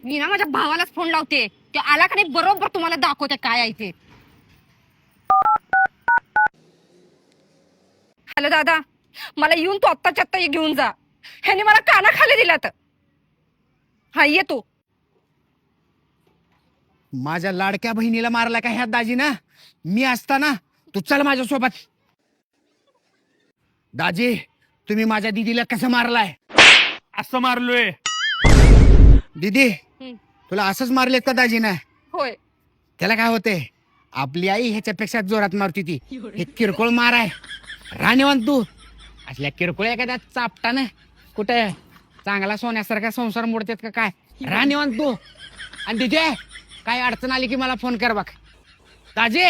मी ना माझ्या भावालाच फोन लावते, ते आला का नाही बरोबर तुम्हाला दाखवते काय आहे ते. हॅलो दादा, मला येऊन तू आत्ताच्या आत्ता घेऊन जा. ह्याने मला कानाखाली दिलात. हा येतो. माझ्या लाडक्या बहिणीला मारला का ह्या दाजीना? मी असताना तू चल माझ्यासोबत. दाजी, तुम्ही माझ्या दीदीला कसं मारलाय? असं मारलोय. दीदी, तुला असंच मारलेत का दाजीना? होय. त्याला काय होते? आपली आई ह्याच्यापेक्षा जोरात मारती ती. हे किरकोळ मार आहे. राणीवान तू असल्या किरकोळ एखाद्या चापटानं कुठे चांगला सोन्यासारखा संसार मोडतेत का काय? राणीवान तू. आणि तिथे काय अडचण आली की मला फोन कर बघ. दाजी